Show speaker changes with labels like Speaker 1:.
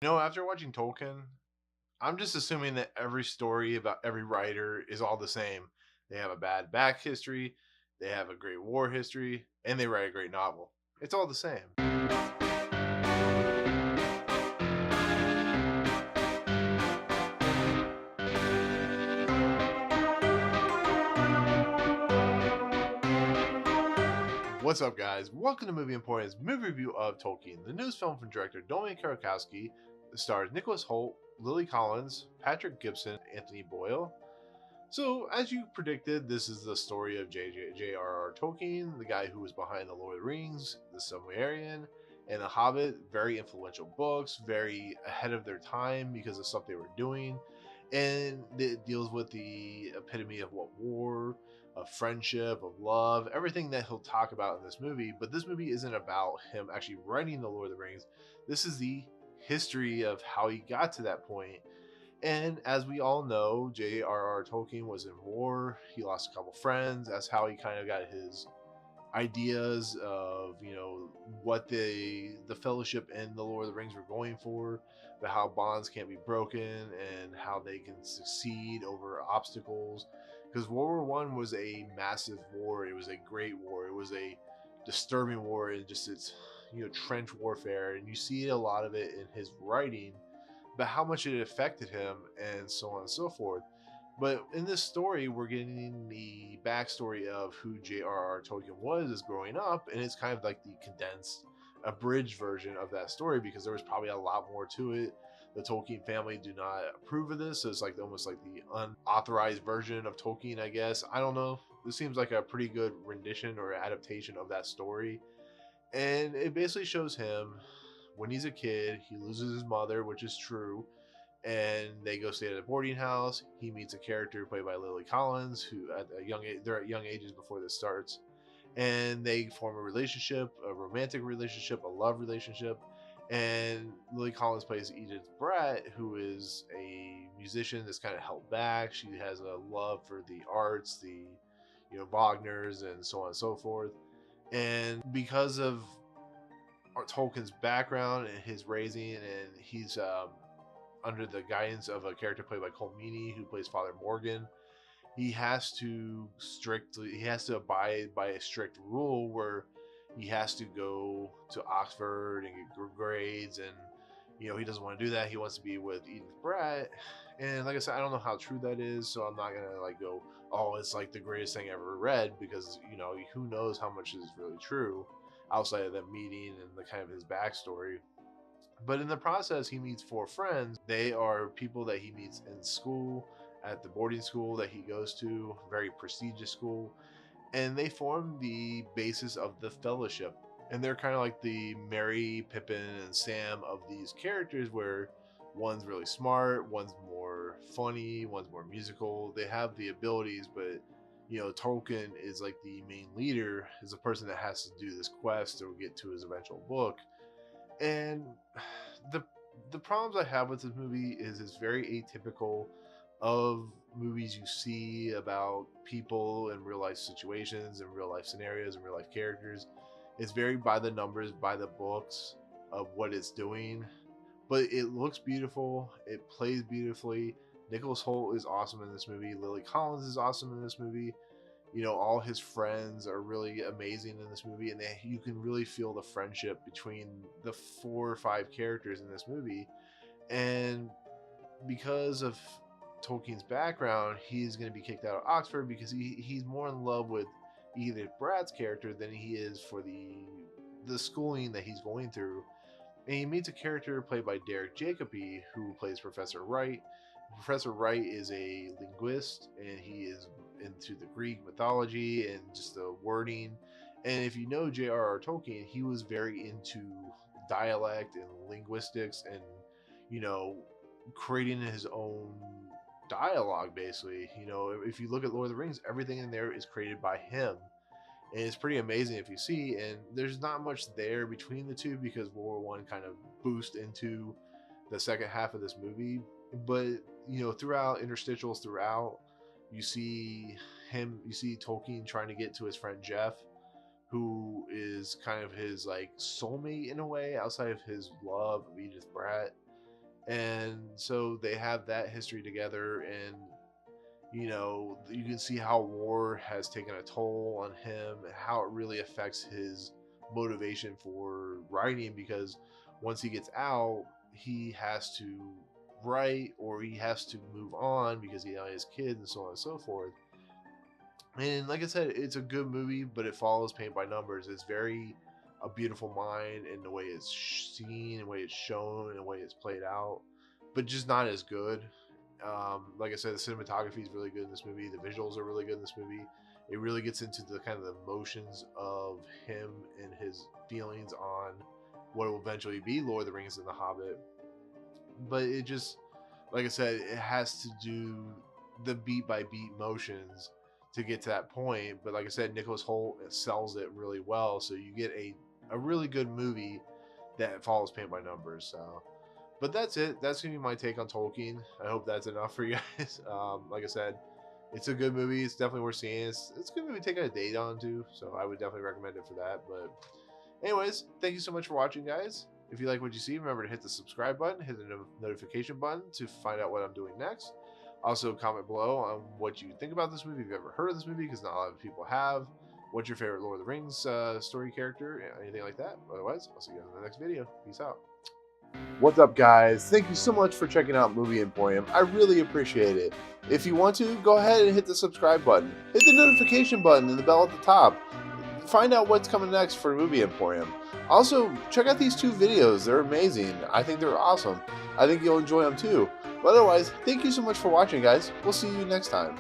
Speaker 1: After watching Tolkien, I'm just assuming that every story about every writer is all the same. They have a bad back history, they have a great war history, and they write a great novel. It's all the same. What's up, guys? Welcome to Movie Importance movie review of Tolkien, the newest film from director Karukoski. That stars Nicholas Hoult, Lily Collins, Patrick Gibson, Anthony Boyle. So, as you predicted, this is the story of J.R.R. Tolkien, the guy who was behind The Lord of the Rings, The Silmarillion, and The Hobbit. Very influential books, very ahead of their time because of stuff they were doing. And it deals with the epitome of what war, of friendship, of love, everything that he'll talk about in this movie. But this movie isn't about him actually writing The Lord of the Rings. This is the history of how he got to that point. And as we all know, J.R.R. Tolkien was in war. He lost a couple friends. That's how he kind of got his ideas of what the Fellowship and the Lord of the Rings were going for, but how bonds can't be broken and how they can succeed over obstacles. Because World War I was a massive war. It was a great war. It was a disturbing war in just its trench warfare, and you see a lot of it in his writing, but how much it affected him and so on and so forth. But in this story, we're getting the backstory of who J.R.R. Tolkien was as growing up, and it's kind of like the condensed, abridged version of that story because there was probably a lot more to it. The Tolkien family do not approve of this, so it's like almost like the unauthorized version of Tolkien, I guess. I don't know. This seems like a pretty good rendition or adaptation of that story, and it basically shows him when he's a kid. He loses his mother, which is true, and they go stay at a boarding house. He meets a character played by Lily Collins, who at a young age, they're at young ages before this starts, and they form a relationship, a romantic relationship, a love relationship. And Lily Collins plays Edith Bratt, who is a musician that's kind of held back. She has a love for the arts, the Wagner's, and so on and so forth. And because of Tolkien's background and his raising, and he's under the guidance of a character played by Colm, who plays Father Morgan. He has to abide by a strict rule where he has to go to Oxford and get grades, and he doesn't want to do that. He wants to be with Edith Bratt, and like I said, I don't know how true that is, so I'm not gonna go, oh, it's like the greatest thing I ever read, because who knows how much is really true outside of that meeting and the kind of his backstory. But in the process, he meets four friends. They are people that he meets in school, at the boarding school that he goes to, very prestigious school, and they form the basis of the Fellowship. And they're kind of like the Merry, Pippin, and Sam of these characters, where one's really smart, one's more funny, one's more musical. They have the abilities, but Tolkien is like the main leader, is the person that has to do this quest to get to his eventual book. And the the problems I have with this movie is it's very atypical of movies you see about people in real life situations and real life scenarios and real life characters. It's very by the numbers, by the books of what it's doing, but it looks beautiful. It plays beautifully. Nicholas Hoult is awesome in this movie. Lily Collins is awesome in this movie. All his friends are really amazing in this movie, and you can really feel the friendship between the 4 or 5 characters in this movie. And because of Tolkien's background, he's going to be kicked out of Oxford because he's more in love with Edith Bratt's character than he is for the schooling that he's going through. And he meets a character played by Derek Jacobi, who plays Professor Wright. Professor Wright is a linguist, and he is into the Greek mythology and just the wording. And if you know J.R.R. Tolkien, he was very into dialect and linguistics, and you know creating his own dialogue. Basically, if you look at Lord of the Rings, everything in there is created by him, and it's pretty amazing if you see. And there's not much there between the two because World War One kind of boost into the second half of this movie. But throughout interstitials, throughout, you see you see Tolkien trying to get to his friend Jeff, who is kind of his like soulmate in a way, outside of his love of Edith Bratt. And so they have that history together, and you know, you can see how war has taken a toll on him and how it really affects his motivation for writing, because once he gets out, he has to write or he has to move on because he has kids and so on and so forth. And like I said, it's a good movie, but it follows paint by numbers. It's very A Beautiful Mind in the way it's seen, the way it's shown, and the way it's played out, but just not as good. Like I said, the cinematography is really good in this movie. The visuals are really good in this movie. It really gets into the kind of the emotions of him and his feelings on what will eventually be Lord of the Rings and The Hobbit. But it just, like I said, it has to do the beat by beat motions to get to that point. But like I said, Nicholas Hoult sells it really well, so you get a really good movie that follows paint by numbers. So, but that's it. That's gonna be my take on Tolkien. I hope that's enough for you guys. Like I said, it's a good movie. It's definitely worth seeing. It's a good movie to take a date on too. So I would definitely recommend it for that. But anyways, thank you so much for watching, guys. If you like what you see, remember to hit the subscribe button, hit the notification button to find out what I'm doing next. Also, comment below on what you think about this movie. If you've ever heard of this movie, because not a lot of people have. What's your favorite Lord of the Rings story character? Anything like that. Otherwise, I'll see you guys in the next video. Peace out. What's up, guys? Thank you so much for checking out Movie Emporium. I really appreciate it. If you want to, go ahead and hit the subscribe button. Hit the notification button and the bell at the top. Find out what's coming next for Movie Emporium. Also, check out these two videos. They're amazing. I think they're awesome. I think you'll enjoy them too. But otherwise, thank you so much for watching, guys. We'll see you next time.